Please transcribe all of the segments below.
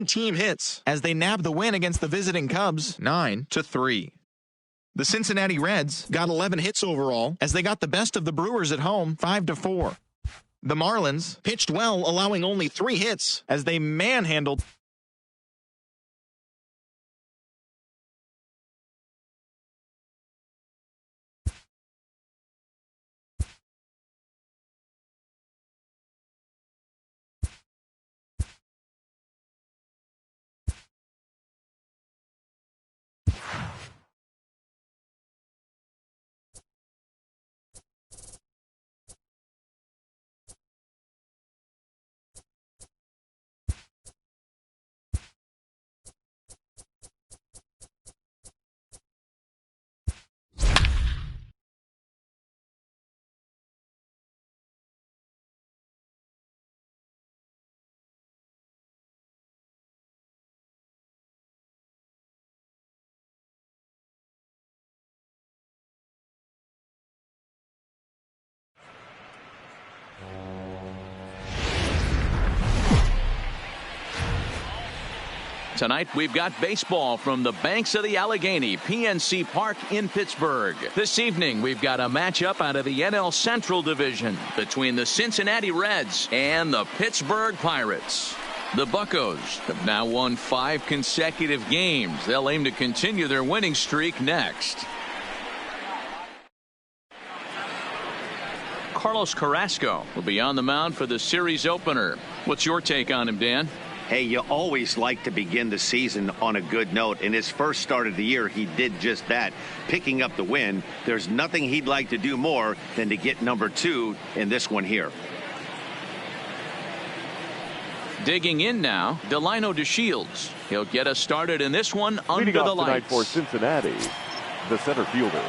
team hits as they nab the win against the visiting Cubs 9-3. The Cincinnati Reds got 11 hits overall as they got the best of the Brewers at home 5-4. The Marlins pitched well, allowing only 3 hits as they manhandled Tonight, we've got baseball from the banks of the Allegheny, PNC Park in Pittsburgh. This evening, we've got a matchup out of the NL Central Division between the Cincinnati Reds and the Pittsburgh Pirates. The Buccos have now won 5 consecutive games. They'll aim to continue their winning streak next. Carlos Carrasco will be on the mound for the series opener. What's your take on him, Dan? Hey, you always like to begin the season on a good note. In his first start of the year, he did just that, picking up the win. There's nothing he'd like to do more than to get number 2 in this one here. Digging in now, Delino DeShields. He'll get us started in this one under the lights. Tonight for Cincinnati, the center fielder.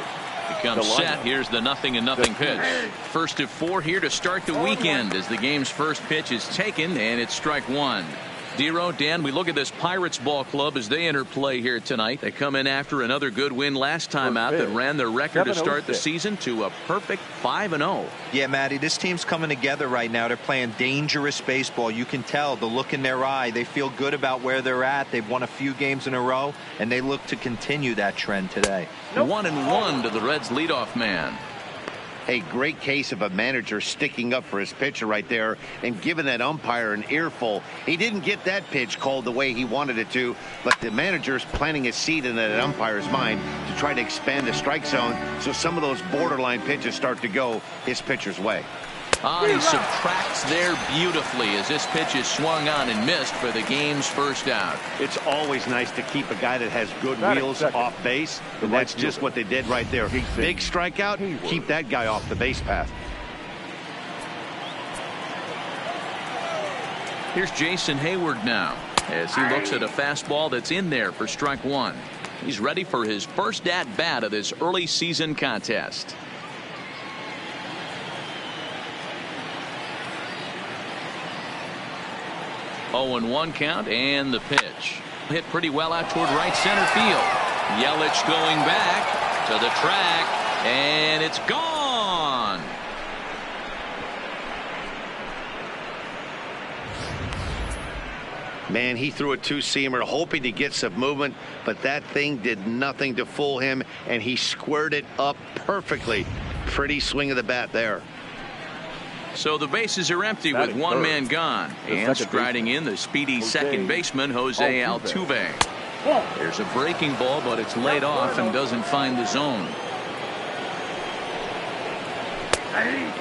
He comes set. Here's the 0-0 pitch. First of 4 here to start the weekend as the game's first pitch is taken, and it's strike 1. Dero, Dan, we look at this Pirates ball club as they enter play here tonight. They come in after another good win last time out that ran their record to start the season to a perfect 5-0. Yeah, Matty, this team's coming together right now. They're playing dangerous baseball. You can tell the look in their eye. They feel good about where they're at. They've won a few games in a row, and they look to continue that trend today. 1-1 to the Reds leadoff man. A great case of a manager sticking up for his pitcher right there and giving that umpire an earful. He didn't get that pitch called the way he wanted it to, but the manager's planting a seed in that umpire's mind to try to expand the strike zone so some of those borderline pitches start to go his pitcher's way. He subtracts there beautifully as this pitch is swung on and missed for the game's first out. It's always nice to keep a guy that has good wheels off base, and that's just what they did right there. Big strikeout, keep that guy off the base path. Here's Jason Hayward now as he looks at a fastball that's in there for strike 1. He's ready for his first at-bat of this early season contest. 0-1 count, and the pitch. Hit pretty well out toward right center field. Yelich going back to the track, and it's gone. Man, he threw a 2-seamer hoping to get some movement, but that thing did nothing to fool him, and he squared it up perfectly. Pretty swing of the bat there. So the bases are empty with one man gone. And striding in the speedy second baseman, Jose Altuve. There's a breaking ball, but it's laid off and doesn't find the zone.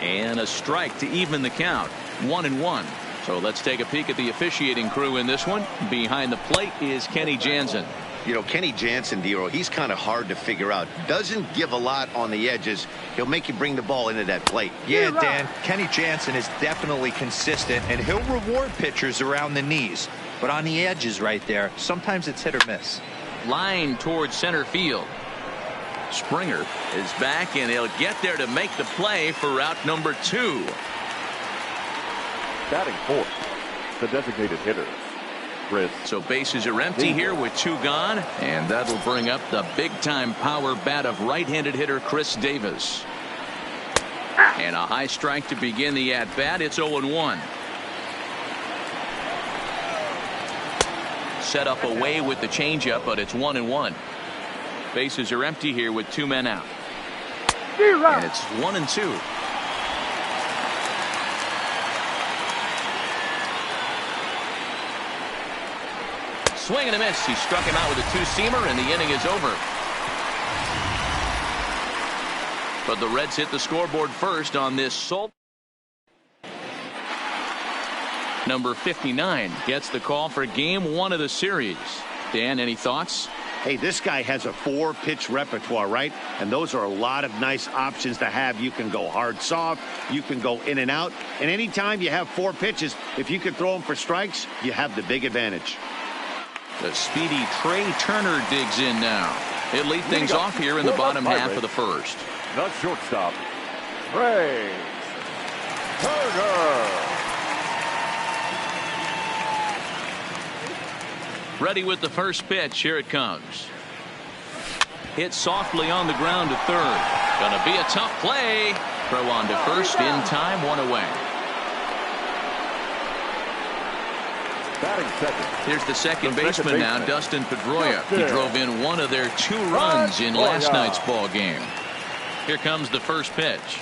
And a strike to even the count. 1-1. So let's take a peek at the officiating crew in this one. Behind the plate is Kenny Jansen. You know, Kenny Jansen, Dero, he's kind of hard to figure out. Doesn't give a lot on the edges. He'll make you bring the ball into that plate. Yeah, Dan, Kenny Jansen is definitely consistent, and he'll reward pitchers around the knees. But on the edges right there, sometimes it's hit or miss. Line towards center field. Springer is back, and he'll get there to make the play for route number 2. Batting fourth, the designated hitter. So bases are empty here with 2 gone, and that'll bring up the big-time power bat of right-handed hitter Chris Davis. And a high strike to begin the at-bat. It's 0-1. Set up away with the changeup, but it's 1-1. Bases are empty here with 2 men out. And it's 1-2. Swing and a miss. He struck him out with a two-seamer, and the inning is over. But the Reds hit the scoreboard first on this Salt. Number 59 gets the call for game 1 of the series. Dan, any thoughts? Hey, this guy has a 4-pitch repertoire, right? And those are a lot of nice options to have. You can go hard, soft. You can go in and out. And anytime you have 4 pitches, if you can throw them for strikes, you have the big advantage. The speedy Trey Turner digs in now. He'll lead things off here in the bottom half of the first. The shortstop, Trey Turner. Ready with the first pitch. Here it comes. Hit softly on the ground to third. Gonna be a tough play. Throw on to first in time. 1 away. Batting second. Here's the second baseman now, Dustin Pedroia. He drove in 1 of their 2 runs in last night's ball game. Here comes the first pitch.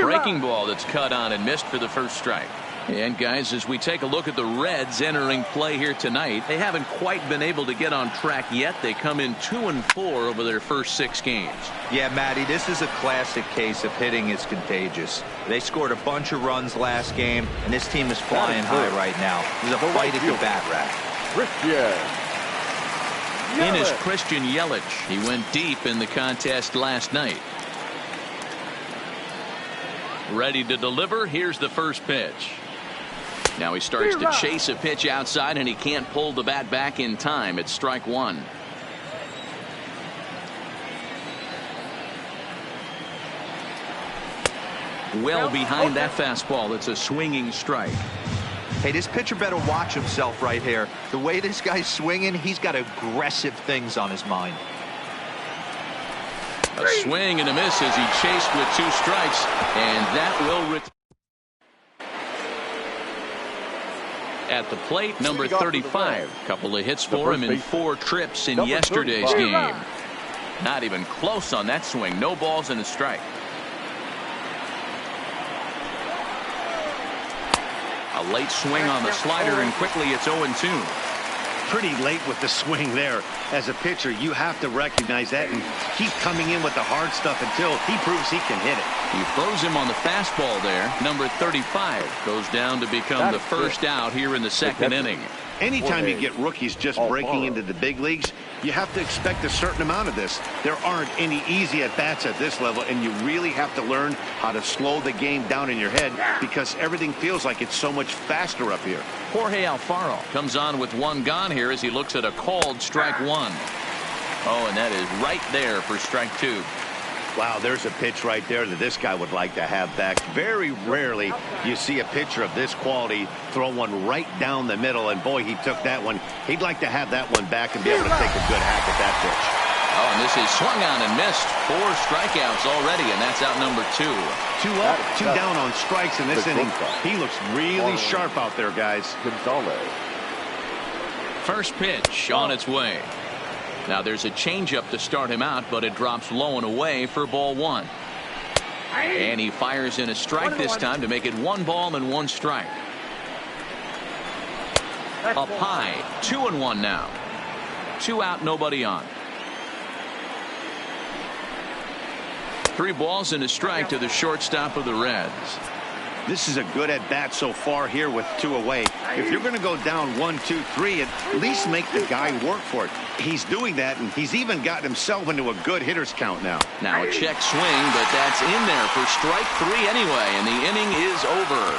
Breaking ball that's cut on and missed for the first strike. And guys, as we take a look at the Reds entering play here tonight, they haven't quite been able to get on track yet. They come in 2-4 over their first 6 games. Yeah, Matty, this is a classic case of hitting is contagious. They scored a bunch of runs last game, and this team is flying high right now. There's a fight at the bat rack. In is Christian Yelich. He went deep in the contest last night. Ready to deliver. Here's the first pitch. Now he starts to chase a pitch outside, and he can't pull the bat back in time. It's strike 1. Well behind that fastball. It's a swinging strike. Hey, this pitcher better watch himself right here. The way this guy's swinging, he's got aggressive things on his mind. A swing and a miss as he chased with 2 strikes, and that will at the plate, number 35. Couple of hits for him in 4 trips in yesterday's game. Not even close on that swing. No balls and a strike. A late swing on the slider, and quickly it's 0-2. Pretty late with the swing there. As a pitcher, you have to recognize that and keep coming in with the hard stuff until he proves he can hit it. He throws him on the fastball there. Number 35 goes down to become the first out here in the second inning. Anytime you get rookies just breaking into the big leagues, you have to expect a certain amount of this. There aren't any easy at-bats at this level, and you really have to learn how to slow the game down in your head because everything feels like it's so much faster up here. Jorge Alfaro comes on with 1 gone here as he looks at a called strike 1. Oh, and that is right there for strike 2. Wow, there's a pitch right there that this guy would like to have back. Very rarely you see a pitcher of this quality throw one right down the middle, and boy, he took that one. He'd like to have that one back and be able to take a good hack at that pitch. Oh, and this is swung on and missed. 4 strikeouts already, and that's out number 2. 2 up, 2 down on strikes in this inning. He looks really sharp out there, guys. First pitch on its way. Now there's a changeup to start him out, but it drops low and away for ball 1. And he fires in a strike this time to make it 1 ball and 1 strike. Up high, 2-1 now. 2 out, nobody on. 3 balls and a strike to the shortstop of the Reds. This is a good at-bat so far here with 2 away. If you're going to go down 1, 2, 3, at least make the guy work for it. He's doing that, and he's even gotten himself into a good hitter's count now. Now a check swing, but that's in there for strike 3 anyway, and the inning is over.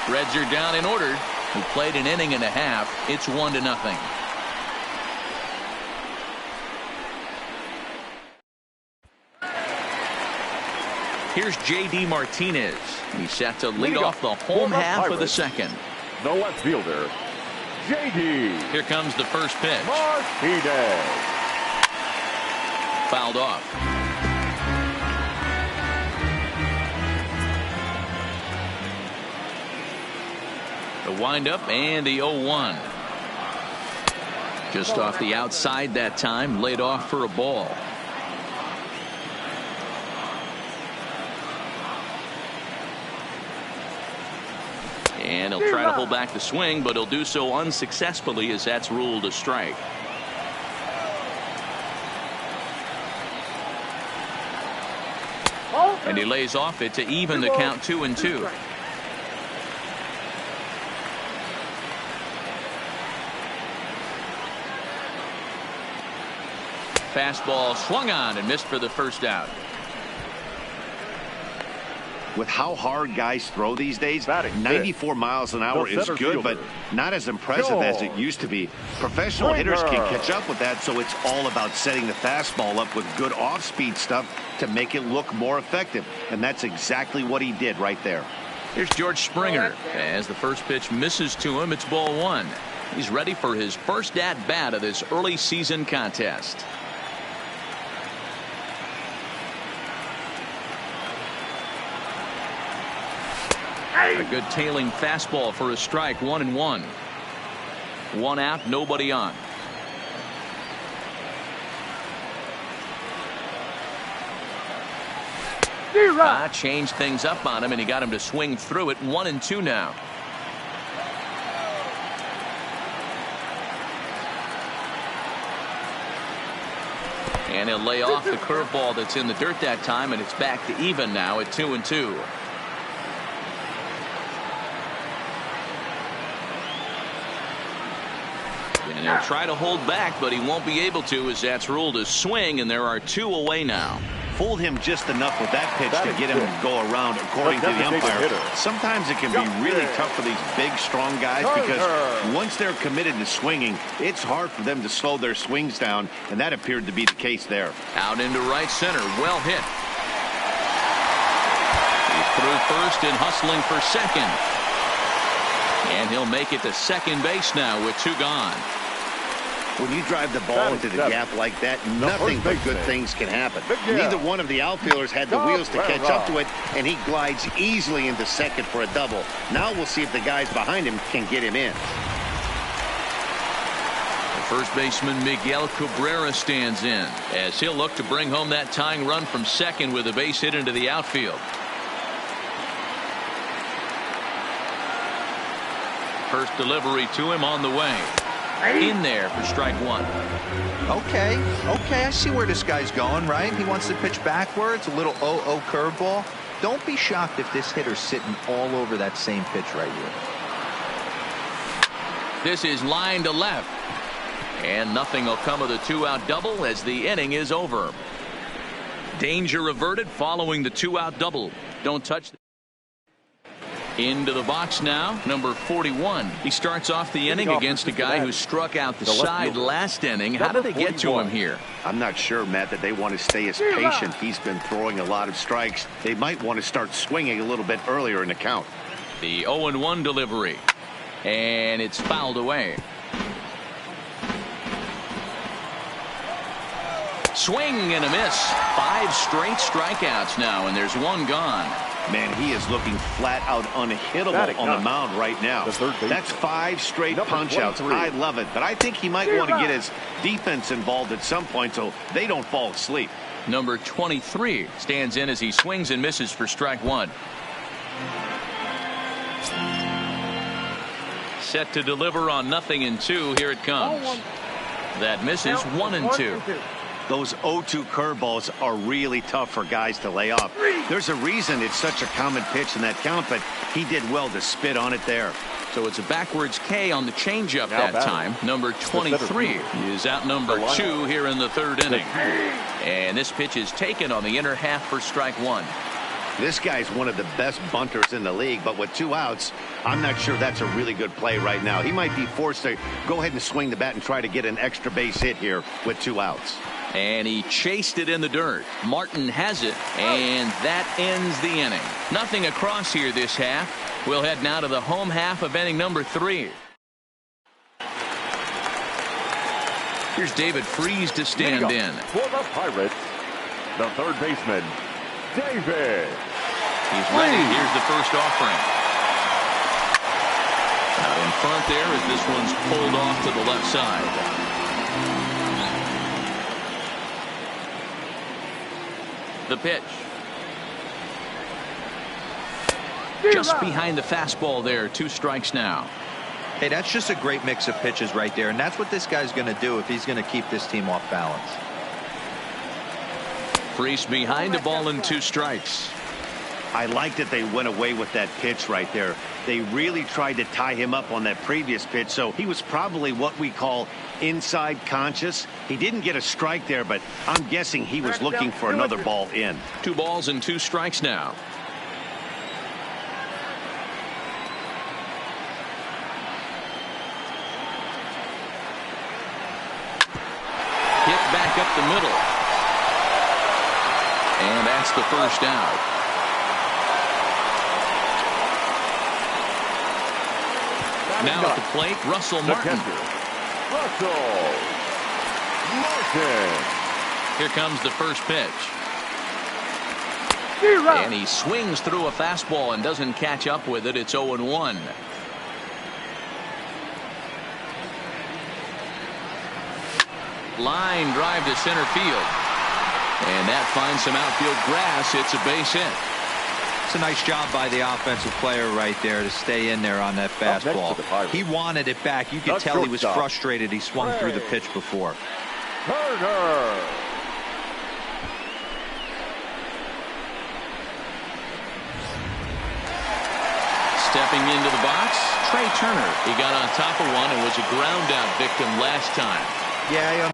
Reds are down in order. We played an inning and a half. It's 1-0. Here's J.D. Martinez. He's set to lead off the home half of the second. The left fielder, J.D. Here comes the first pitch. Martinez. Fouled off. The windup and the 0-1. Just off the outside that time, laid off for a ball. And he'll try to hold back the swing, but he'll do so unsuccessfully as that's ruled a strike. And he lays off it to even the count 2-2. Fastball swung on and missed for the first out. With how hard guys throw these days, 94 miles an hour is good, but not as impressive as it used to be. Professional hitters can catch up with that, so it's all about setting the fastball up with good off-speed stuff to make it look more effective, and that's exactly what he did right there. Here's George Springer. As the first pitch misses to him, it's ball one. He's ready for his first at-bat of this early season contest. A good tailing fastball for a strike. 1-1. One out, nobody on. Changed things up on him, and he got him to swing through it. 1-2 now. And he'll lay off the curveball that's in the dirt that time, and it's back to even now at 2-2. And he'll try to hold back, but he won't be able to, as that's ruled a swing, and there are two away now. Fooled him just enough with that pitch to get him to go around, according to the umpire. Sometimes it can be really tough for these big, strong guys because once they're committed to swinging, it's hard for them to slow their swings down, and that appeared to be the case there. Out into right center, well hit. He's through first and hustling for second. And he'll make it to second base now with two gone. When you drive the ball into the gap like that, nothing but good things can happen. Neither one of the outfielders had the wheels to catch up to it, and he glides easily into second for a double. Now we'll see if the guys behind him can get him in. The first baseman Miguel Cabrera stands in, as he'll look to bring home that tying run from second with a base hit into the outfield. First delivery to him on the way. In there for strike one. Okay, I see where this guy's going, right? He wants to pitch backwards, a little 0-0 curveball. Don't be shocked if this hitter's sitting all over that same pitch right here. This is line to left. And nothing will come of the two-out double as the inning is over. Danger averted following the two-out double. Don't touch the into the box now, number 41. He starts off the inning against a guy who struck out the side last inning. How did they get to him here? I'm not sure, Matt, that they want to stay as patient. He's been throwing a lot of strikes. They might want to start swinging a little bit earlier in the count. The 0-1 delivery. And it's fouled away. Swing and a miss. 5 straight strikeouts now, and there's one gone. Man, he is looking flat out unhittable on the mound right now. That's 5 straight punch-outs. I love it, but I think he might want to get his defense involved at some point so they don't fall asleep. Number 23 stands in as he swings and misses for strike one. Set to deliver on 0-2. Here it comes. That misses. 1-2. Those 0-2 curveballs are really tough for guys to lay off. There's a reason it's such a common pitch in that count, but he did well to spit on it there. So it's a backwards K on the changeup that time. Number 23 is out number 2 here in the third inning. And this pitch is taken on the inner half for strike one. This guy's one of the best bunters in the league, but with 2 outs, I'm not sure that's a really good play right now. He might be forced to go ahead and swing the bat and try to get an extra base hit here with 2 outs. And he chased it in the dirt. Martin has it, and that ends the inning. Nothing across here this half. We'll head now to the home half of inning number 3. Here's David Freese to stand in. For the Pirates, the third baseman, David. He's ready. Here's the first offering. Out in front there as this one's pulled off to the left side. The pitch. Just behind the fastball there. 2 strikes now. Hey, that's just a great mix of pitches right there, and that's what this guy's going to do if he's going to keep this team off balance. Freese behind the ball and 2 strikes. I like that they went away with that pitch right there. They really tried to tie him up on that previous pitch, so he was probably what we call inside conscious. He didn't get a strike there, but I'm guessing he was looking for another ball in. 2 balls and 2 strikes now. Hit back up the middle. And that's the first out. Now at the plate, Russell Martin. Russell Martin. Here comes the first pitch. And he swings through a fastball and doesn't catch up with it. It's 0-1. Line drive to center field. And that finds some outfield grass. It's a base hit. It's a nice job by the offensive player right there to stay in there on that fastball. He wanted it back. You could tell he was frustrated. He swung through the pitch before. Turner. Stepping into the box, Trey Turner. He got on top of one and was a ground out victim last time. Yeah,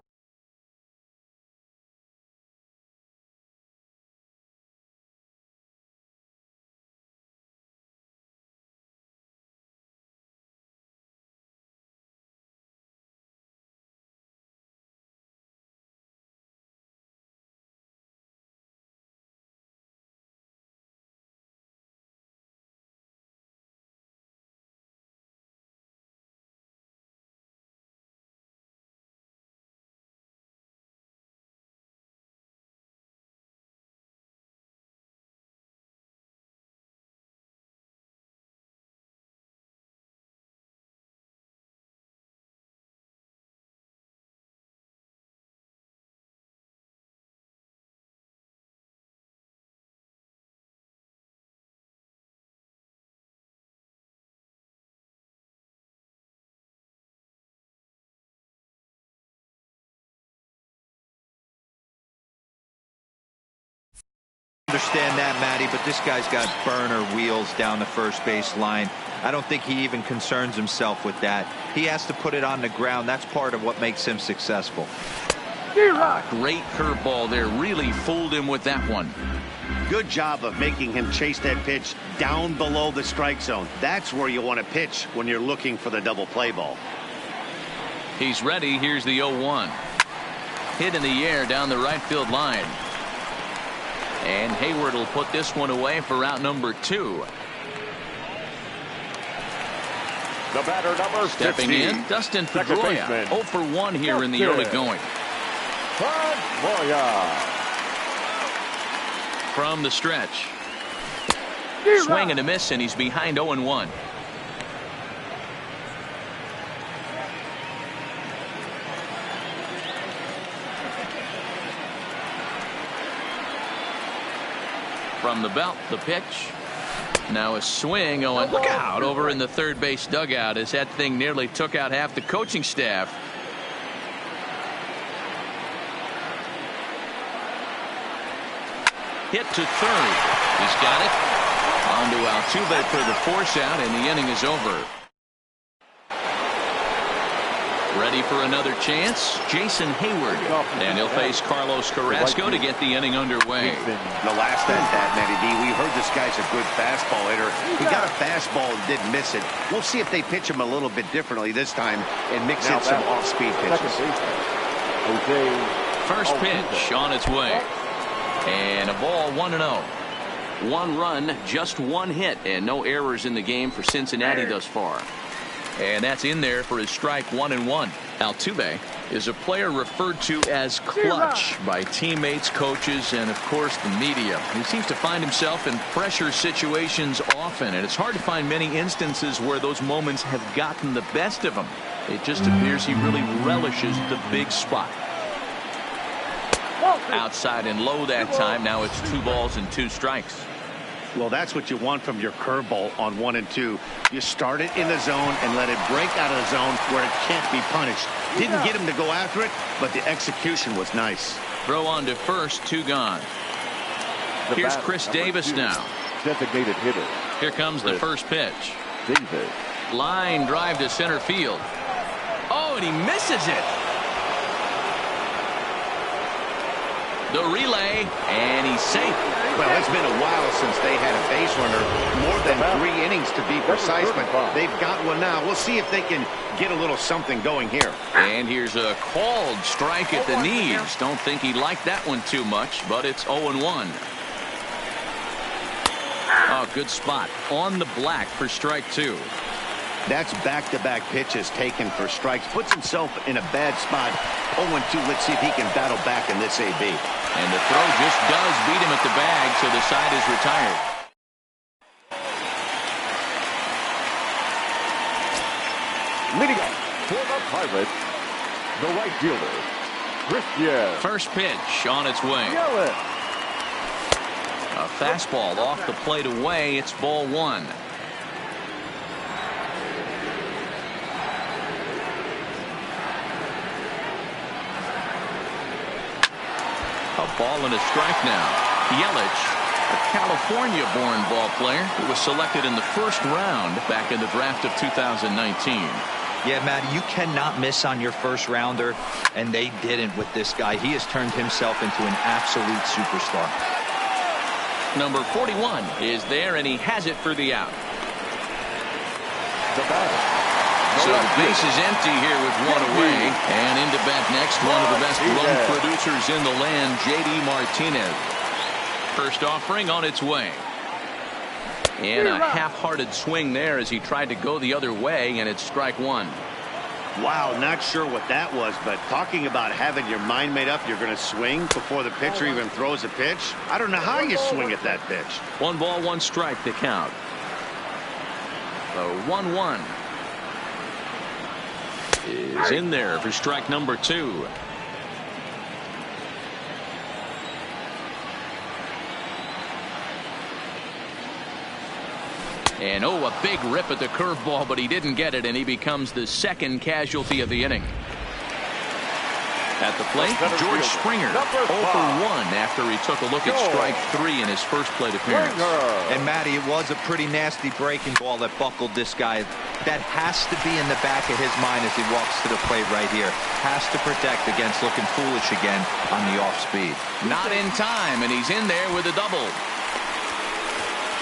understand that, Matty, but this guy's got burner wheels down the first base line. I don't think he even concerns himself with that. He has to put it on the ground. That's part of what makes him successful. Great curveball there. Really fooled him with that one. Good job of making him chase that pitch down below the strike zone. That's where you want to pitch when you're looking for the double play ball. He's ready. Here's the 0-1. Hit in the air down the right field line. And Hayward will put this one away for out number 2. The batter number 50. Stepping in, Dustin Pedroia. 0 for 1 here in the early going. Pedroia. From the stretch. Swing and a miss, and he's behind 0-1. From the belt, the pitch. Now a swing. Oh, and look out over in the third base dugout as that thing nearly took out half the coaching staff. Hit to third. He's got it. On to Altuve for the force out, and the inning is over. Ready for another chance, Jason Hayward. And he'll face Carlos Carrasco to get the inning underway. The last at that, Matty D, we heard this guy's a good fastball hitter. He got a fastball and didn't miss it. We'll see if they pitch him a little bit differently this time and mix in some off-speed pitches. First pitch on its way. And a ball 1-0. 1 run, just 1 hit, and no errors in the game for Cincinnati thus far. And that's in there for his strike 1-1. Altuve is a player referred to as clutch by teammates, coaches, and of course the media. He seems to find himself in pressure situations often, and it's hard to find many instances where those moments have gotten the best of him. It just appears he really relishes the big spot. Outside and low that time. Now it's 2 balls and 2 strikes. Well, that's what you want from your curveball on 1 and 2. You start it in the zone and let it break out of the zone where it can't be punished. Didn't get him to go after it, but the execution was nice. Throw on to first, 2 gone. Here's Chris Davis now. Designated hitter. Here comes the first pitch. Davis. Line drive to center field. Oh, and he misses it. The relay, and he's safe. Well, it's been a while since they had a base runner. More than 3 innings to be precise, but they've got one now. We'll see if they can get a little something going here. And here's a called strike at the knees. Don't think he liked that one too much, but it's 0-1. Oh, good spot. On the black for strike 2. That's back-to-back pitches taken for strikes. Puts himself in a bad spot. 0-2. Let's see if he can battle back in this AB. And the throw just does beat him at the bag, so the side is retired. Leading up for the Pirates, the right fielder, Christian. First pitch on its way. Yelich. A fastball off the plate away. It's ball 1. A ball and a strike now. Yelich, a California-born ball player who was selected in the first round back in the draft of 2019. Yeah, Matt, you cannot miss on your first rounder, and they didn't with this guy. He has turned himself into an absolute superstar. Number 41 is there, and he has it for the out. The batter. So the base is empty here with 1 away. And into bat next, one of the best run producers in the land, J.D. Martinez. First offering on its way. And a half-hearted swing there as he tried to go the other way, and it's strike 1. Wow, not sure what that was, but talking about having your mind made up, you're going to swing before the pitcher even throws a pitch. I don't know how you swing at that pitch. 1 ball, 1 strike to count. The 1-1 is in there for strike number 2. And oh, a big rip at the curveball, but he didn't get it, and he becomes the second casualty of the inning. At the plate, George Springer, 0 for 1 after he took a look at strike 3 in his first plate appearance. And Matty, it was a pretty nasty breaking ball that buckled this guy. That has to be in the back of his mind as he walks to the plate right here. Has to protect against looking foolish again on the off speed. Not in time, and he's in there with a double.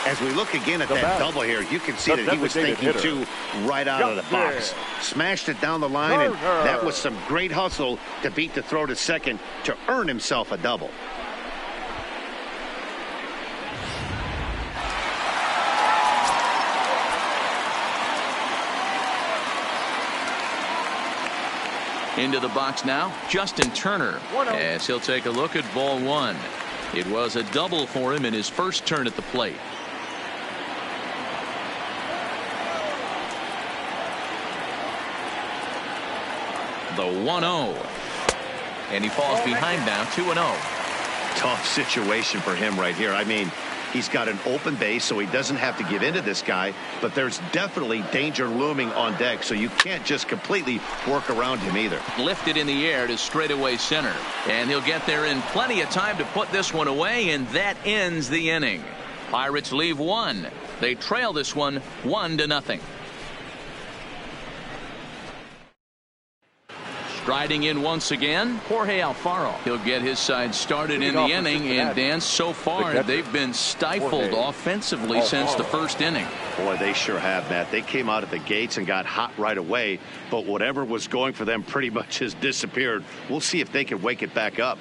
As we look again at that double here, you can see that he was thinking too right out of the box. Smashed it down the line, and that was some great hustle to beat the throw to second to earn himself a double. Into the box now, Justin Turner, as he'll take a look at ball 1. It was a double for him in his first turn at the plate. The 1-0. And he falls behind now, 2-0. Tough situation for him right here. I mean, he's got an open base, so he doesn't have to give in to this guy, but there's definitely danger looming on deck, so you can't just completely work around him either. Lifted in the air to straightaway center, and he'll get there in plenty of time to put this one away, and that ends the inning. Pirates leave 1. They trail this one 1-0. Striding in once again, Jorge Alfaro. He'll get his side started in the inning, and Dan, so far they've been stifled offensively since the first inning. Boy, they sure have, Matt. They came out at the gates and got hot right away, but whatever was going for them pretty much has disappeared. We'll see if they can wake it back up.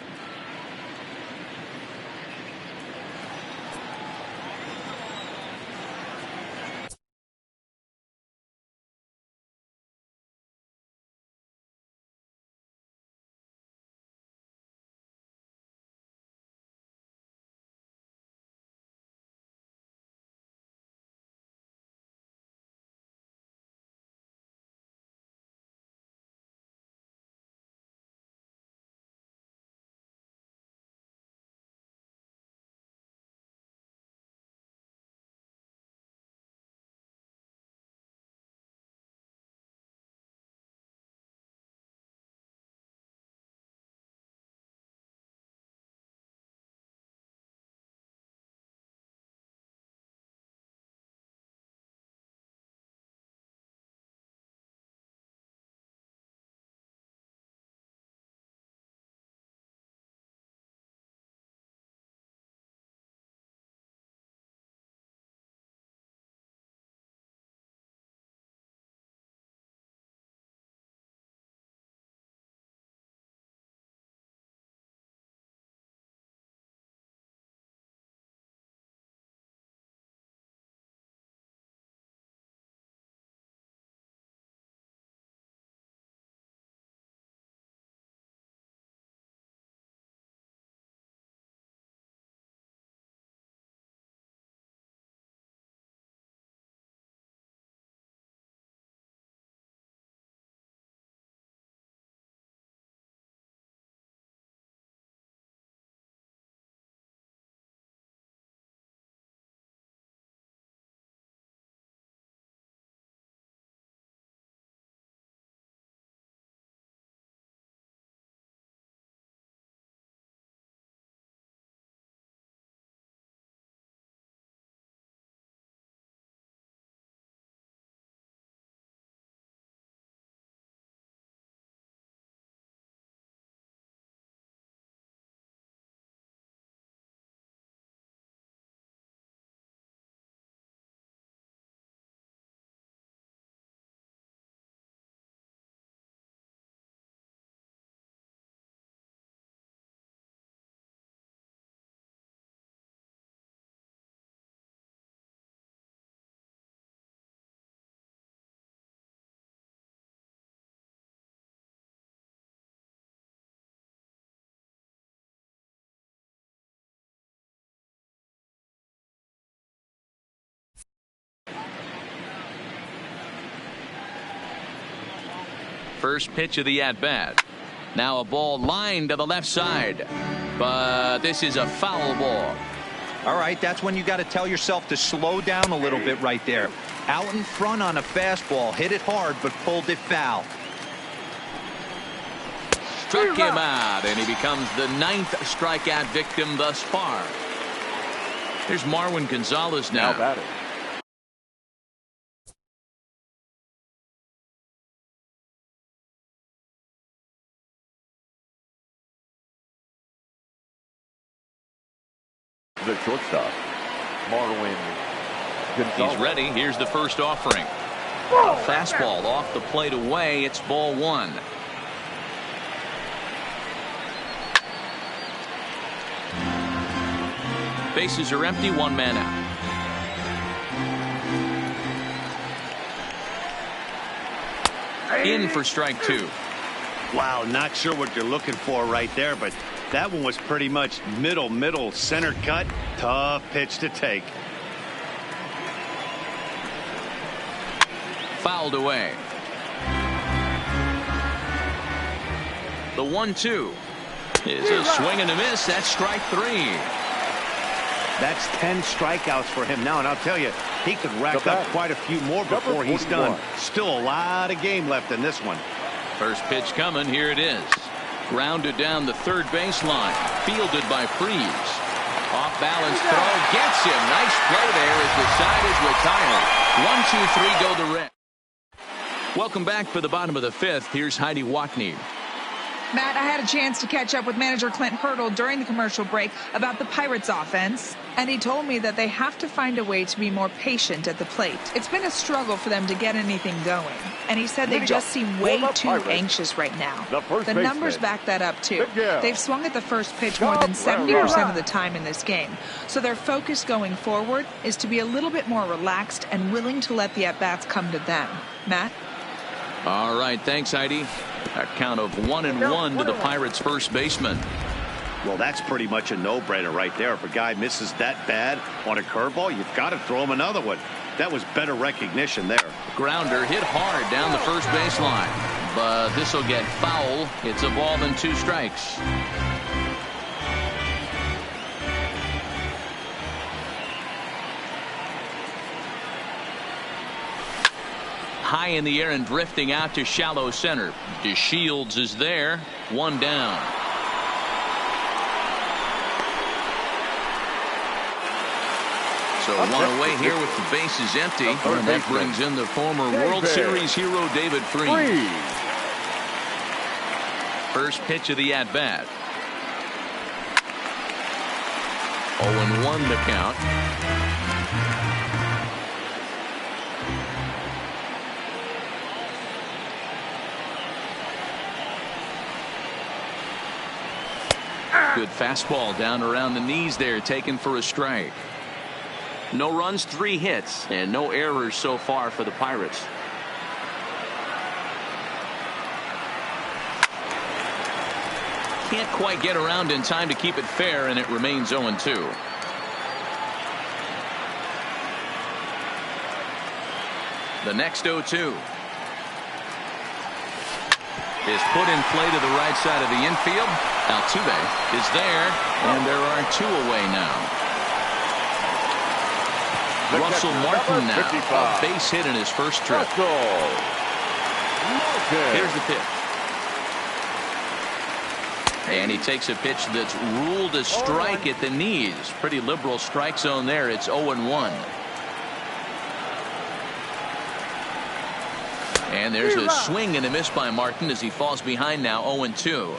First pitch of the at-bat. Now a ball lined to the left side. But this is a foul ball. All right, that's when you got to tell yourself to slow down a little bit right there. Out in front on a fastball, hit it hard, but pulled it foul. Struck him out, and he becomes the 9th strikeout victim thus far. Here's Marwin Gonzalez now. Now batting. The shortstop, Marwin Gonzalez. He's ready. Here's the first offering. A fastball off the plate away. It's ball 1. Bases are empty. 1 man out. In for strike 2. Wow, not sure what you're looking for right there, but that one was pretty much middle center cut. Tough pitch to take. Fouled away. The 1-2 is a swing and a miss. That's strike 3. That's 10 strikeouts for him now, and I'll tell you, he could rack up quite a few more before he's done. Still a lot of game left in this one. First pitch coming. Here it is. Grounded down the third baseline. Fielded by Freeze. Off balance throw. Gets him. Nice play there as the side is retired. 1, 2, 3 go the Reds. Welcome back for the bottom of the 5th. Here's Heidi Watney. Matt, I had a chance to catch up with manager Clint Hurdle during the commercial break about the Pirates offense, and he told me that they have to find a way to be more patient at the plate. It's been a struggle for them to get anything going, and he said they just seem way too anxious right now. The numbers back that up, too. They've swung at the first pitch more than 70% of the time in this game, so their focus going forward is to be a little bit more relaxed and willing to let the at-bats come to them. Matt? All right, thanks, Heidi. A count of 1-1 to the Pirates' first baseman. Well, that's pretty much a no-brainer right there. If a guy misses that bad on a curveball, you've got to throw him another one. That was better recognition there. Grounder hit hard down the first baseline, but this will get foul. It's a ball and 2 strikes. High in the air and drifting out to shallow center. DeShields is there. 1 down. So 1 away here with the bases empty. And that brings in the former World Series hero David Freese. First pitch of the at-bat. 0-1 the count. Good fastball down around the knees there, taken for a strike. No runs, 3 hits, and no errors so far for the Pirates. Can't quite get around in time to keep it fair, and it remains 0-2. The next 0-2 is put in play to the right side of the infield. Altuve is there, and there are 2 away now. Russell Martin now, a base hit in his first trip. Here's the pitch. And he takes a pitch that's ruled a strike at the knees. Pretty liberal strike zone there. It's 0-1. And there's a swing and a miss by Martin as he falls behind now. 0-2.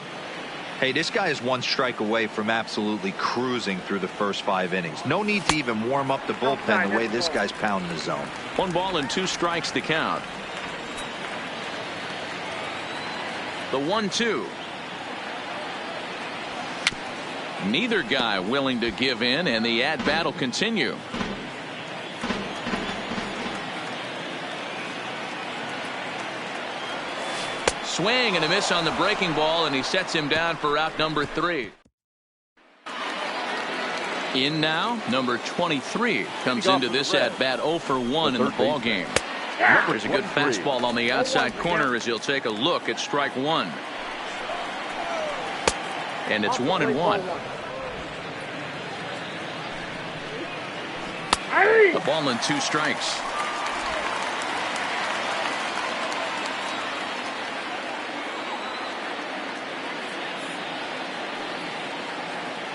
Hey, this guy is 1 strike away from absolutely cruising through the first 5 innings. No need to even warm up the bullpen the way this guy's pounding the zone. 1 ball and 2 strikes to count. The 1-2. Neither guy willing to give in, and the at-bat will continue. Swing and a miss on the breaking ball, and he sets him down for out number 3. In now, number 23 comes into this at bat 0 for 1 in the ball game. There's a good fastball on the outside corner as he'll take a look at strike one. And it's 1-1. The ball and 2 strikes.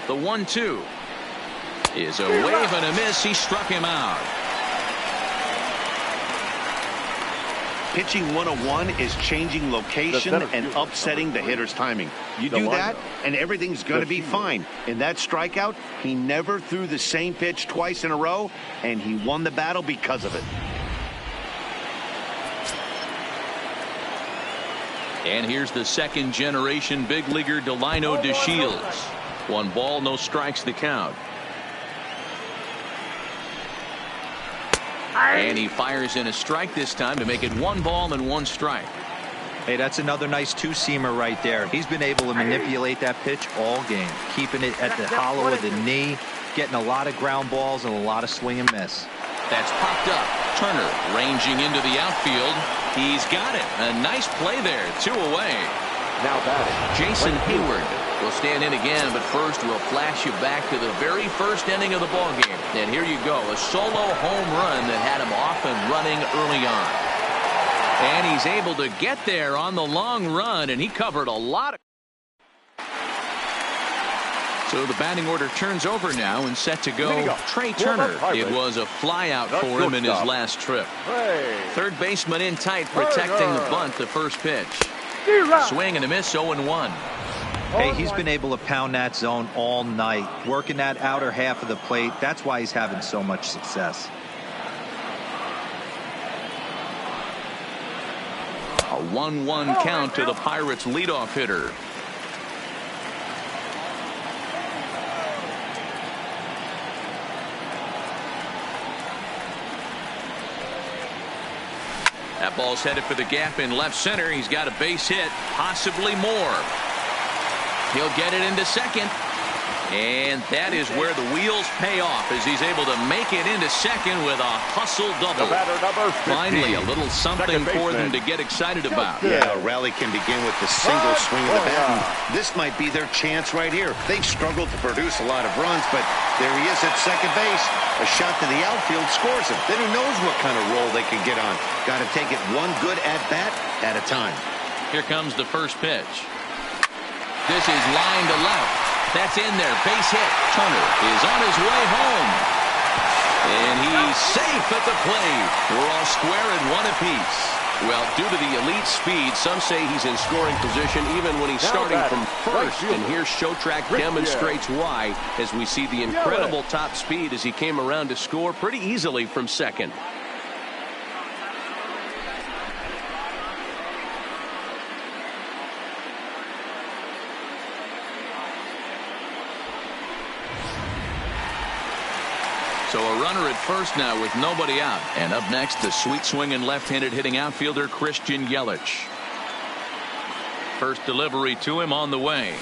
The 1-2 is a wave and a miss. He struck him out. Pitching 101 is changing location and upsetting the hitter's timing. You do that, and everything's going to be fine. In that strikeout, he never threw the same pitch twice in a row, and he won the battle because of it. And here's the second-generation big leaguer Delino DeShields. 1 ball, no strikes the count. And he fires in a strike this time to make it 1 ball and 1 strike. Hey, that's another nice two-seamer right there. He's been able to manipulate that pitch all game, keeping it at the hollow of the knee, getting a lot of ground balls and a lot of swing and miss. That's popped up. Turner ranging into the outfield. He's got it. A nice play there. 2 away. Now batting, Jason Hayward will stand in again, but first we'll flash you back to the very first inning of the ball game. And here you go, a solo home run that had him off and running early on. And he's able to get there on the long run, and he covered a lot of... So the batting order turns over now and set to go. Trey Turner. It was a fly out for him in his last trip. Third baseman in tight, protecting the bunt, the first pitch. Swing and a miss, 0-1. Hey, he's been able to pound that zone all night, working that outer half of the plate. That's why he's having so much success. A 1-1 count to the Pirates' leadoff hitter. That ball's headed for the gap in left center. He's got a base hit, possibly more. He'll get it into second. And that is where the wheels pay off as he's able to make it into second with a hustle double. Finally, a little something for them to get excited about. Yeah, a rally can begin with the single swing of the bat. And this might be their chance right here. They've struggled to produce a lot of runs, but there he is at second base. A shot to the outfield scores him. Then who knows what kind of roll they can get on. Got to take it one good at-bat at a time. Here comes the first pitch. This is line to left. That's in there. Base hit. Turner is on his way home. And he's safe at the plate. We're all square at 1 apiece. Well, due to the elite speed, some say he's in scoring position even when he's starting from first. And here Showtrack demonstrates why as we see the incredible top speed as he came around to score pretty easily from second. So a runner at first now with nobody out. And up next, the sweet swinging left-handed hitting outfielder Christian Yelich. First delivery to him on the way.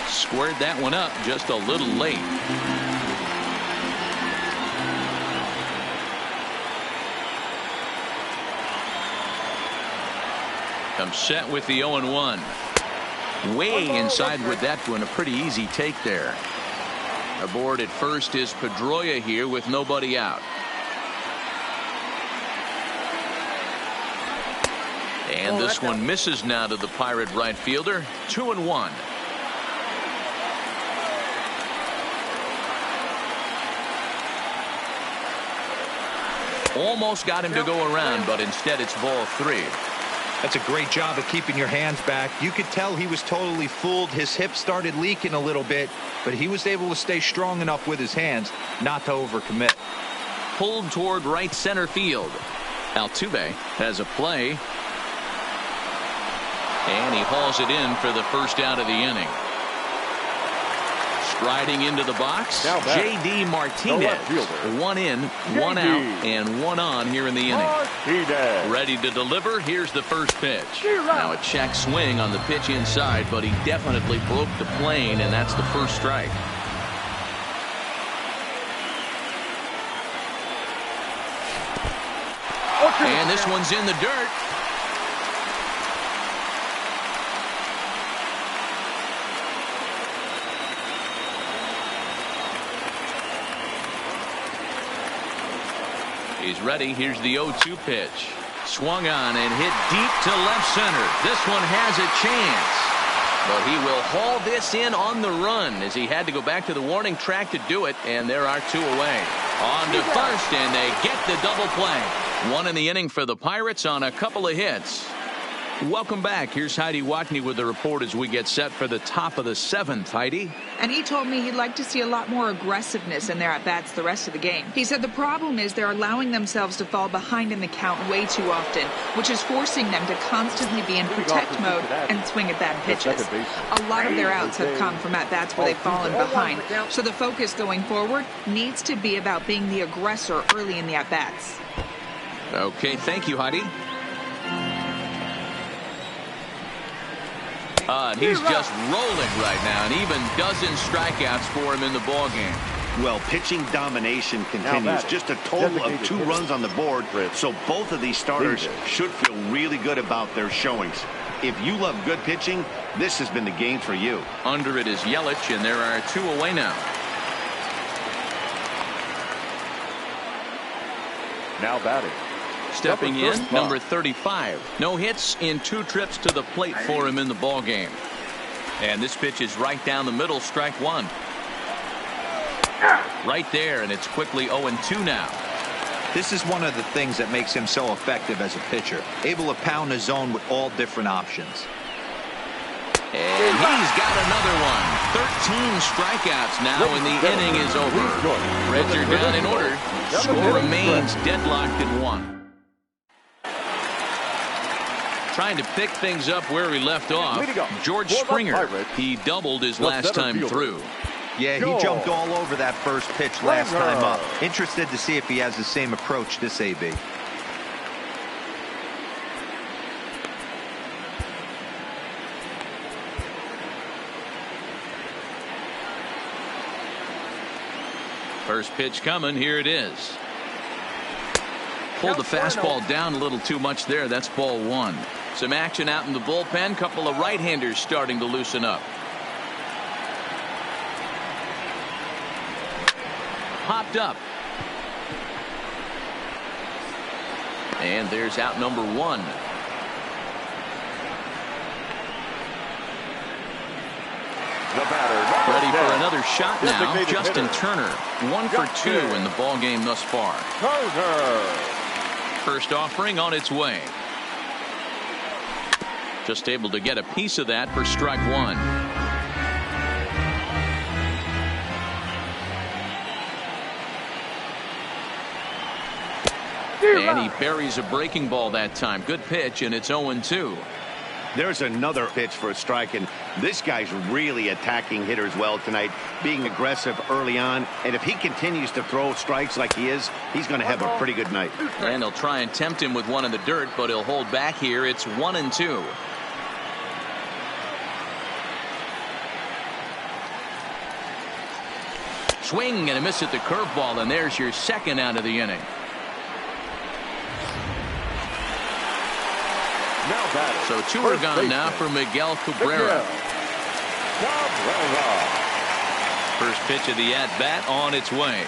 Squared that one up just a little late. Comes set with the 0-1. Way inside with that one. A pretty easy take there. Aboard at first is Pedroia here with nobody out. And this one misses now to the Pirate right fielder. 2-1. Almost got him to go around, but instead it's ball 3. That's a great job of keeping your hands back. You could tell he was totally fooled. His hip started leaking a little bit, but he was able to stay strong enough with his hands not to overcommit. Pulled toward right center field. Altuve has a play. And he hauls it in for the first out of the inning. Striding into the box, J.D. Martinez. 1 in, 1 out, and 1 on here in the inning. Ready to deliver. Here's the first pitch. Now a check swing on the pitch inside, but he definitely broke the plane, and that's the first strike. And And this one's in the dirt. He's ready. Here's the 0-2 pitch. Swung on and hit deep to left center. This one has a chance. But he will haul this in on the run as he had to go back to the warning track to do it. And there are 2 away. On to first, and they get the double play. 1 in the inning for the Pirates on a couple of hits. Welcome back. Here's Heidi Watney with the report as we get set for the top of the 7th. Heidi? And he told me he'd like to see a lot more aggressiveness in their at-bats the rest of the game. He said the problem is they're allowing themselves to fall behind in the count way too often, which is forcing them to constantly be in protect mode and swing at bad pitches. A lot of their outs have come from at-bats where they've fallen behind. So the focus going forward needs to be about being the aggressor early in the at-bats. Okay, thank you, Heidi. He's just rolling right now, and even dozen strikeouts for him in the ballgame. Well, pitching domination continues. Just a total of 2 runs on the board, so both of these starters should feel really good about their showings. If you love good pitching, this has been the game for you. Under it is Yelich, and there are 2 away now. Now batting. Stepping in, number 35. No hits in 2 trips to the plate for him in the ballgame. And this pitch is right down the middle, strike 1. Right there, and it's quickly 0-2 now. This is one of the things that makes him so effective as a pitcher. Able to pound the zone with all different options. And he's got another one. 13 strikeouts now, and the inning is over. Reds are down in order. Score remains deadlocked at 1. Trying to pick things up where he left off. George Springer. He doubled his last time through. Yeah, he jumped all over that first pitch last time up. Interested to see if he has the same approach this AB. First pitch coming. Here it is. Pulled the fastball down a little too much there. That's ball 1. Some action out in the bullpen. Couple of right-handers starting to loosen up. Popped up. And there's out number 1. The batter, ready for another shot now. Justin Turner, 1 for 2 in the ball game thus far. First offering on its way. Just able to get a piece of that for strike 1. And he buries a breaking ball that time. Good pitch, and it's 0-2. There's another pitch for a strike, and this guy's really attacking hitters well tonight, being aggressive early on. And if he continues to throw strikes like he is, he's going to have a pretty good night. And they'll try and tempt him with one in the dirt, but he'll hold back here. It's 1-2. Swing and a miss at the curveball, and there's your second out of the inning. So 2 are gone now for Miguel Cabrera. First pitch of the at-bat on its way.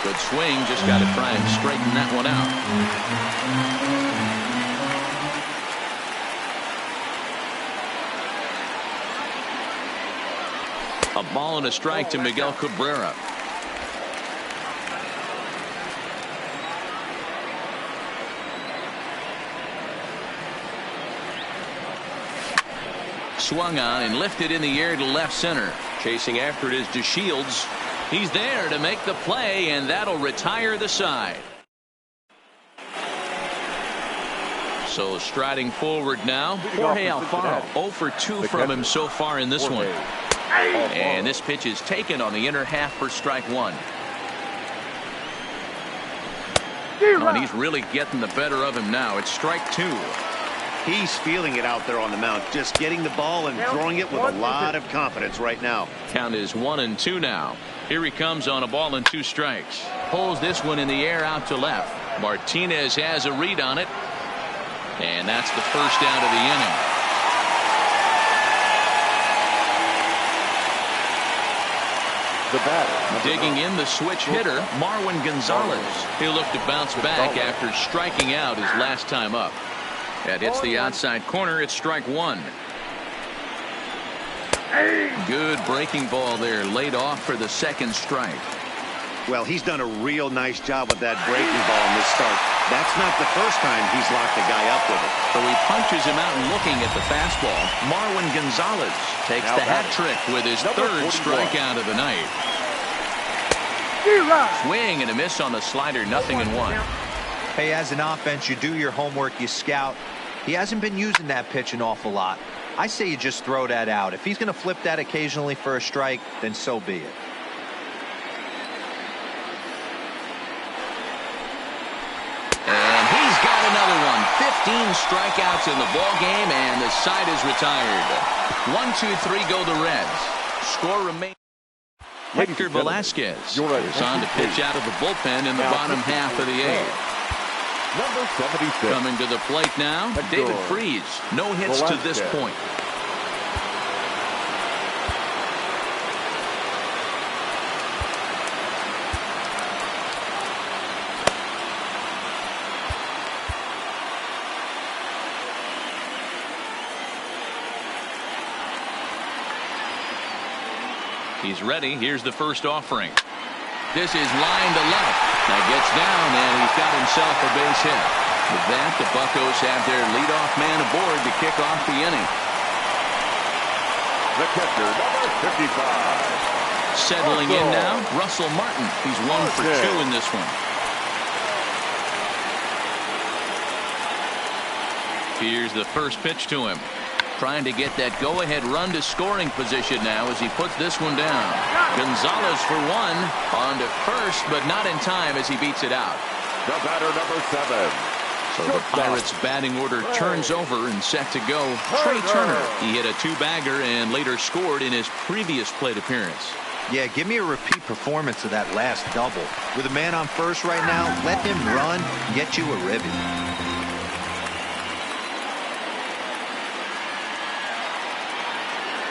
Good swing, just got to try and straighten that one out. A ball and a strike to Miguel Cabrera. Swung on and lifted in the air to left center. Chasing after it is DeShields. He's there to make the play, and that'll retire the side. So striding forward now, Jorge Alfaro. 0 for 2 from him so far in this one. And this pitch is taken on the inner half for strike 1. And he's really getting the better of him now. It's strike 2. He's feeling it out there on the mound, just getting the ball and throwing it with a lot of confidence right now. Count is 1-2 now. Here he comes on a ball and 2 strikes. Pulls this one in the air out to left. Martinez has a read on it. And that's the first out of the inning. The batter. Digging in the switch hitter, Marwin Gonzalez. He'll look to bounce back after striking out his last time up. That hits the outside corner. It's strike one. Good breaking ball there, laid off for the second strike. Well, he's done a real nice job with that breaking ball in this start. That's not the first time he's locked a guy up with it. So he punches him out and looking at the fastball. Marwin Gonzalez takes the hat trick with his third strikeout of the night. Swing and a miss on the slider, 0-1. Hey, as an offense, you do your homework, you scout. He hasn't been using that pitch an awful lot. I say you just throw that out. If he's going to flip that occasionally for a strike, then so be it. And he's got another one. 15 strikeouts in the ball game, and the side is retired. 1-2-3 go the Reds. Score remains. Hector Velasquez is on to pitch out of the bullpen in the bottom half of the eighth. Number 76. Coming to the plate now, David Freese. No hits to this point. He's ready. Here's the first offering. This is line to left. That gets down, and he's got himself a base hit. With that, the Buccos have their leadoff man aboard to kick off the inning. The catcher, number 55. Settling in now, Russell Martin. He's 1 for 2 in this one. Here's the first pitch to him. Trying to get that go-ahead run to scoring position now as he puts this one down. Gonzalez for one. On to first, but not in time as he beats it out. The batter, number 7. So the Pirates' batting order turns over and set to go. Trey Turner. He hit a 2-bagger and later scored in his previous plate appearance. Yeah, give me a repeat performance of that last double. With a man on first right now, let him run, get you a ribby.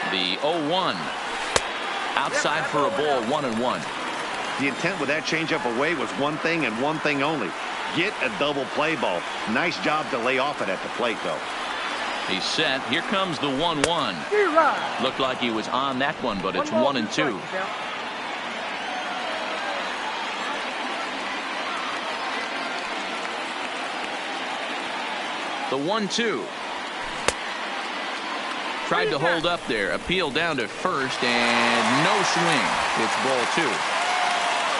The 0-1. Outside for a ball, 1-1. The intent with that changeup away was one thing and one thing only. Get a double play ball. Nice job to lay off it at the plate, though. He's set. Here comes the 1-1. Looked like he was on that one, but it's 1-2. The 1-2. Tried to hold up there. Appeal down to first, and no swing. It's ball 2.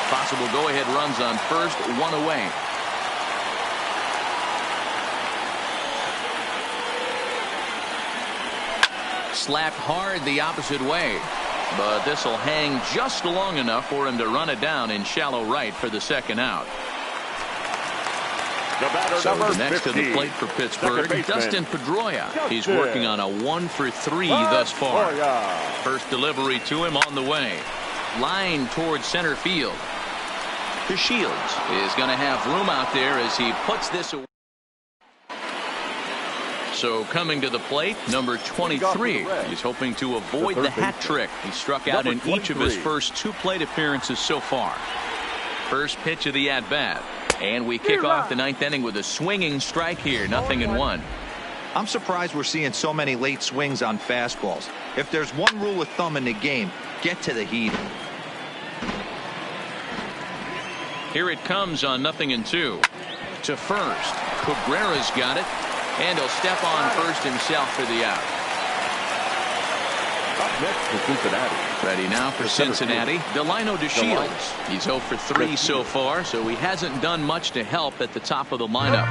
Possible go-ahead runs on first, 1 away. Slapped hard the opposite way, but this will hang just long enough for him to run it down in shallow right for the second out. So next to the plate for Pittsburgh, Dustin Pedroia. He's working on a 1 for 3 thus far. First delivery to him on the way. Line towards center field. Shields is going to have room out there as he puts this away. So coming to the plate, number 23. He's hoping to avoid the hat trick. He struck out in each of his first 2 plate appearances so far. First pitch of the at-bat. And we kick off the 9th inning with a swinging strike here, 0-1. I'm surprised we're seeing so many late swings on fastballs. If there's one rule of thumb in the game, get to the heater. Here it comes on 0-2. To first. Cabrera's got it. And he'll step on first himself for the out. Up next to Cincinnati. Ready now for Cincinnati, Delino DeShields. He's 0 for 3 so far, so he hasn't done much to help at the top of the lineup.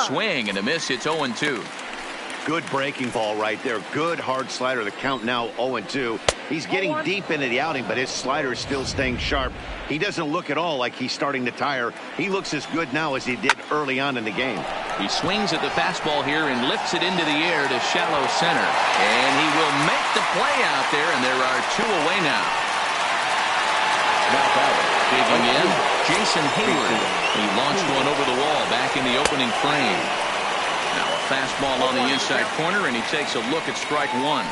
Swing and a miss. It's 0-2. Good breaking ball right there. Good hard slider. The count now 0-2. He's getting deep into the outing, but his slider is still staying sharp. He doesn't look at all like he's starting to tire. He looks as good now as he did early on in the game. He swings at the fastball here and lifts it into the air to shallow center. And he will make the play out there, and there are 2 away now. Now batting, Checking in, Jason Hayward. He launched one over the wall back in the opening frame. Now a fastball on the inside corner, and he takes a look at strike one.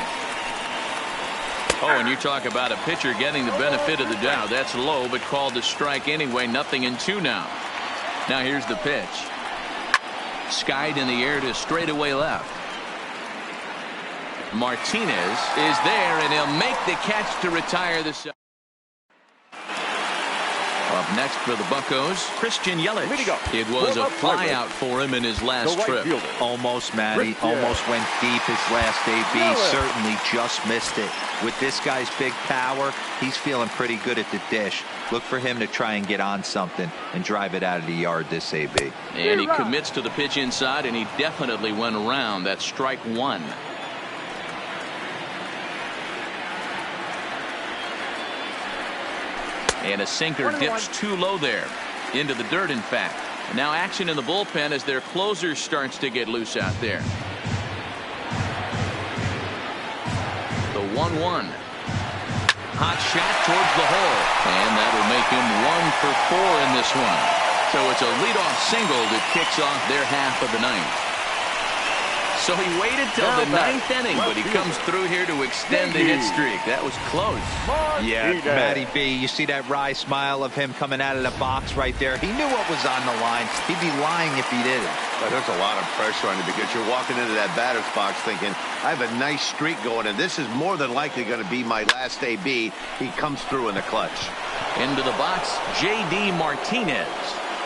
Oh, and you talk about a pitcher getting the benefit of the doubt. That's low, but called to strike anyway. 0-2 now. Now here's the pitch. Skied in the air to straightaway left. Martinez is there, and he'll make the catch to retire the side. Up next for the Buccos, Christian Yelich. It was a flyout for him in his last trip. Almost, Matty. Almost went deep his last AB. Certainly just missed it. With this guy's big power, he's feeling pretty good at the dish. Look for him to try and get on something and drive it out of the yard this AB. And he commits to the pitch inside, and he definitely went around. That's strike one. And a sinker dips too low there. Into the dirt, in fact. Now action in the bullpen as their closer starts to get loose out there. The 1-1. Hot shot towards the hole. And that'll make him 1 for 4 in this one. So it's a leadoff single that kicks off their half of the ninth. So he waited till the ninth inning, but he comes through here to extend the hit streak. That was close. Yeah, Matty B, you see that wry smile of him coming out of the box right there. He knew what was on the line. He'd be lying if he didn't. But there's a lot of pressure on you because you're walking into that batter's box thinking, I have a nice streak going, and this is more than likely going to be my last AB. He comes through in the clutch. Into the box, J.D. Martinez.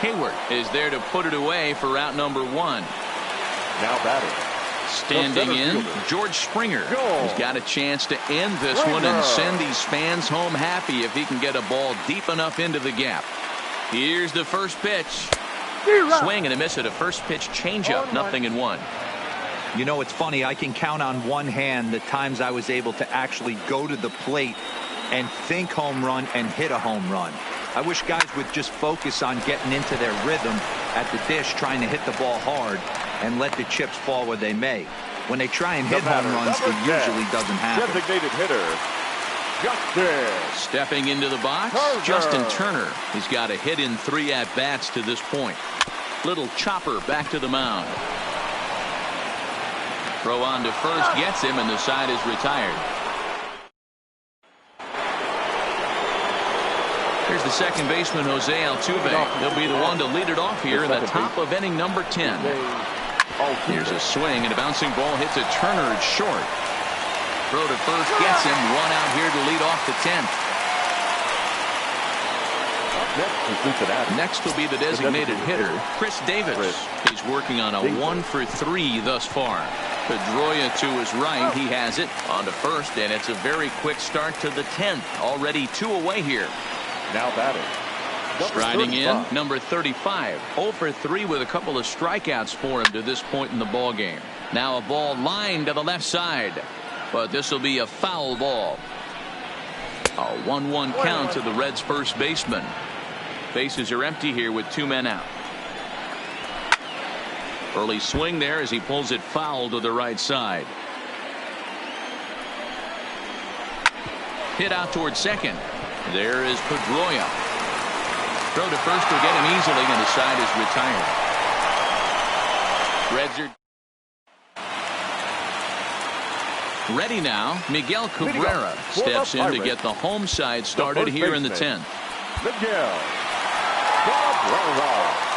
Hayward is there to put it away for out number 1. Now batting. Standing in, George Springer. He's got a chance to end this one and send these fans home happy if he can get a ball deep enough into the gap. Here's the first pitch. Swing and a miss at a first pitch changeup. 0-1. You know, it's funny. I can count on one hand the times I was able to actually go to the plate and think home run and hit a home run. I wish guys would just focus on getting into their rhythm at the dish, trying to hit the ball hard and let the chips fall where they may. When they try and hit home runs, it usually doesn't happen. Designated hitter, Justin. Stepping into the box, Justin Turner. He's got a hit in 3 at-bats to this point. Little chopper back to the mound. Throw on to first gets him, and the side is retired. Here's the second baseman, Jose Altuve. He'll be the one to lead it off here in the top of inning number 10. Here's a swing, and a bouncing ball hits a Turner. It's short. Throw to first gets him. 1 out here to lead off the 10th. Next will be the designated hitter, Chris Davis. He's working on a 1 for 3 thus far. Pedroia to his right. He has it on to first, and it's a very quick start to the 10th. Already 2 away here. Now batting. Striding in, number 35. 0 for 3 with a couple of strikeouts for him to this point in the ball game. Now a ball lined to the left side, but this will be a foul ball. A 1-1 count to the Reds' first baseman. Bases are empty here with 2 men out. Early swing there as he pulls it foul to the right side. Hit out towards second. There is Pedroia. Throw to first will get him easily, and the side is retired. Reds are ready now. Miguel Cabrera steps in to get the home side started here in the 10th. Miguel Cabrera.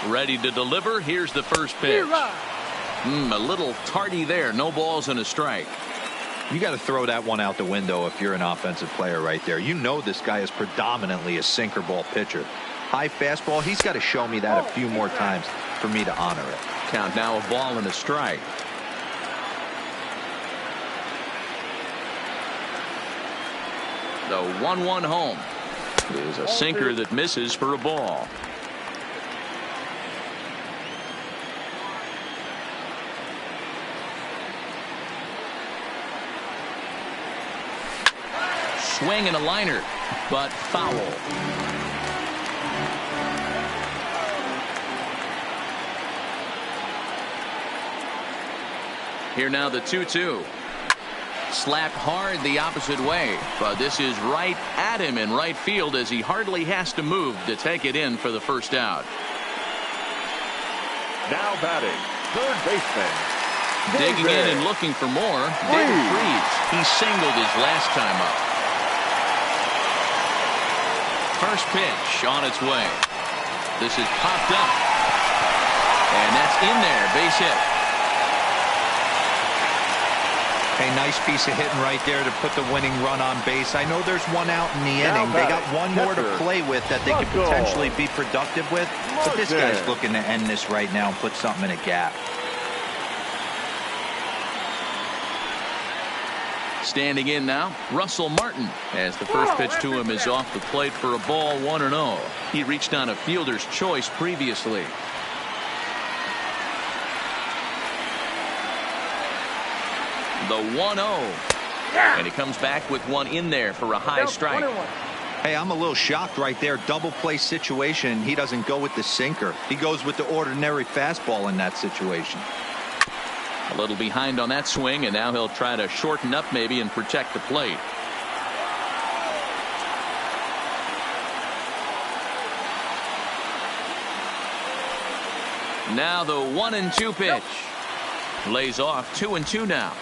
Ready to deliver. Here's the first pitch. A little tardy there. No balls and a strike. You got to throw that one out the window if you're an offensive player right there. You know this guy is predominantly a sinker ball pitcher. High fastball, he's got to show me that a few more times for me to honor it. Count now, a ball and a strike. The 1-1 home is a sinker that misses for a ball. Swing and a liner, but foul. Here now the 2-2. Slapped hard the opposite way, but this is right at him in right field as he hardly has to move to take it in for the first out. Now batting, third baseman. Digging in and looking for more, David Freese. He singled his last time up. First pitch on its way. This is popped up. And that's in there, base hit. A nice piece of hitting right there to put the winning run on base. I know there's one out in the inning. They got one more to play with that they could potentially be productive with. But this guy's looking to end this right now and put something in a gap. Standing in now, Russell Martin, as the first pitch to him is off the plate for a ball 1-0. He reached on a fielder's choice previously. The 1-0. And he comes back with one in there for a high strike. Hey, I'm a little shocked right there. Double play situation. He doesn't go with the sinker. He goes with the ordinary fastball in that situation. A little behind on that swing, and now he'll try to shorten up maybe and protect the plate. Now the 1-2 pitch. Lays off 2-2 now.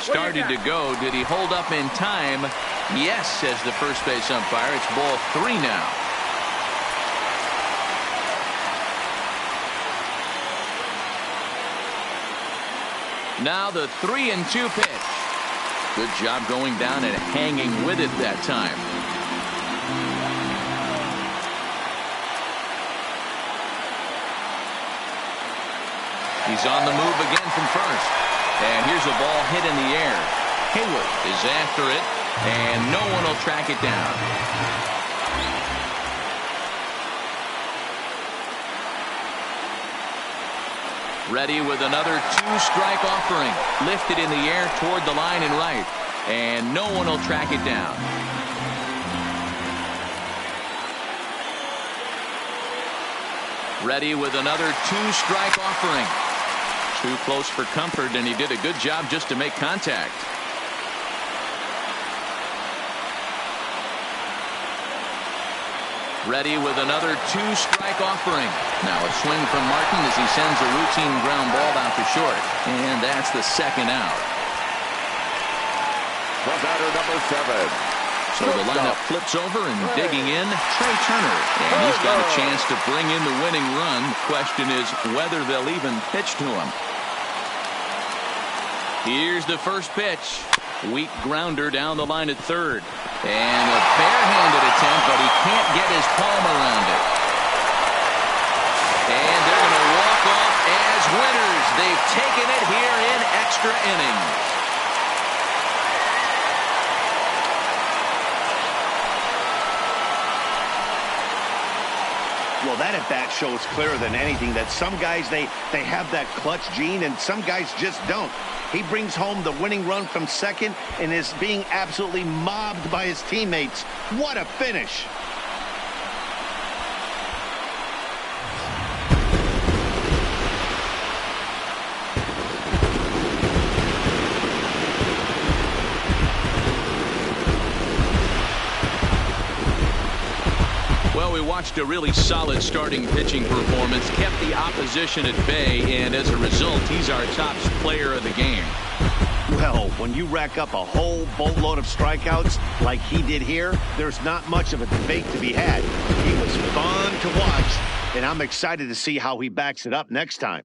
Started to go. Did he hold up in time? Yes, says the first base umpire. It's ball 3 now. Now the 3-2 pitch. Good job going down and hanging with it that time. He's on the move again from first. And here's a ball hit in the air. Hayward is after it, and no one will track it down. Ready with another 2-strike offering. Lifted in the air toward the line and right, and no one will track it down. Ready with another 2-strike offering. Too close for comfort, and he did a good job just to make contact. Ready with another 2-strike offering. Now a swing from Martin as he sends a routine ground ball out to short. And that's the second out. From batter number 7. So the lineup flips over, and digging in, Trey Turner. And he's got a chance to bring in the winning run. The question is whether they'll even pitch to him. Here's the first pitch. Weak grounder down the line at third. And a barehanded attempt, but he can't get his palm around it. And they're going to walk off as winners. They've taken it here in extra innings. Well, that at bat shows clearer than anything that some guys, they have that clutch gene and some guys just don't. He brings home the winning run from second and is being absolutely mobbed by his teammates. What a finish. Well, we watched a really solid starting pitching performance, kept the opposition at bay, and as a result, he's our top player of the game. Well, when you rack up a whole boatload of strikeouts like he did here, there's not much of a debate to be had. He was fun to watch, and I'm excited to see how he backs it up next time.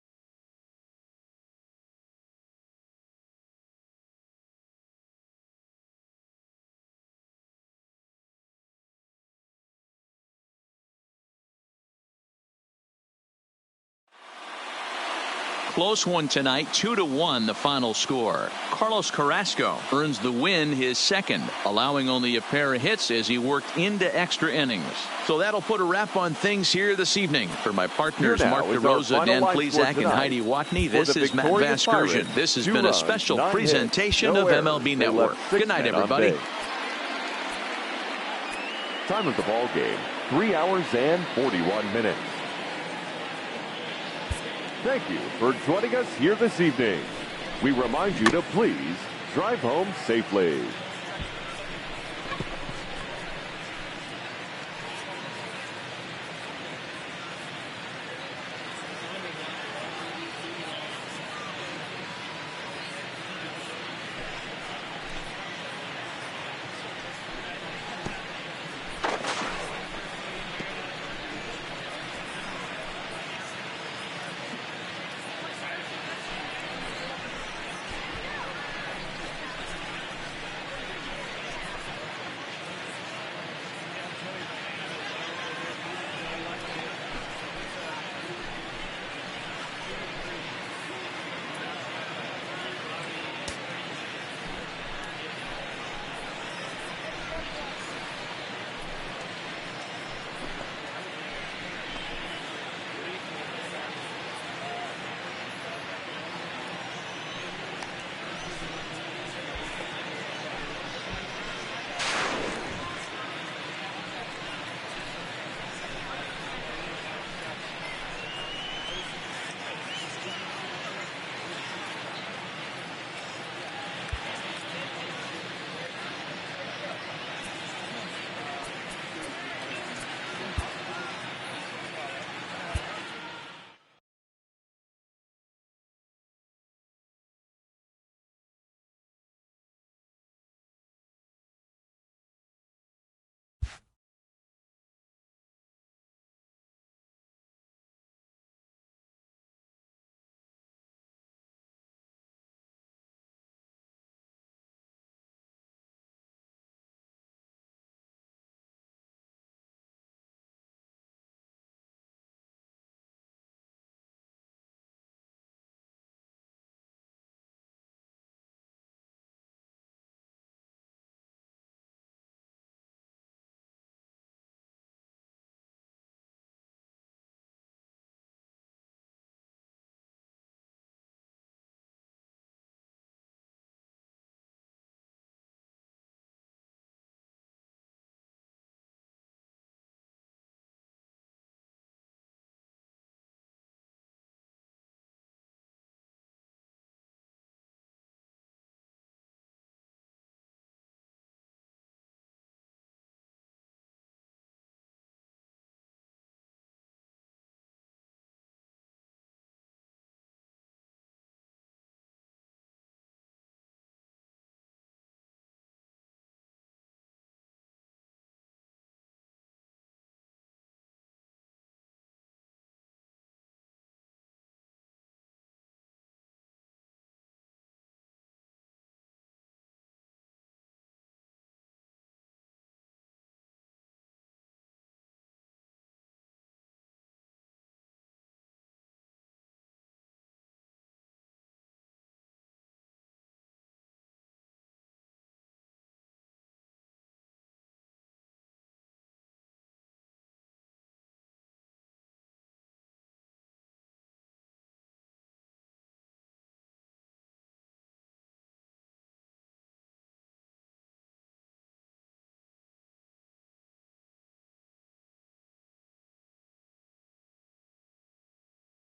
Close one tonight, 2-1 the final score. Carlos Carrasco earns the win, his second, allowing only a pair of hits as he worked into extra innings. So that'll put a wrap on things here this evening. For my partners Mark DeRosa, Dan Plesac, and Heidi Watney, this is Matt Vasgersian. This has been a special presentation of MLB Network. Good night, everybody. Time of the ball game, 3 hours and 41 minutes. Thank you for joining us here this evening. We remind you to please drive home safely.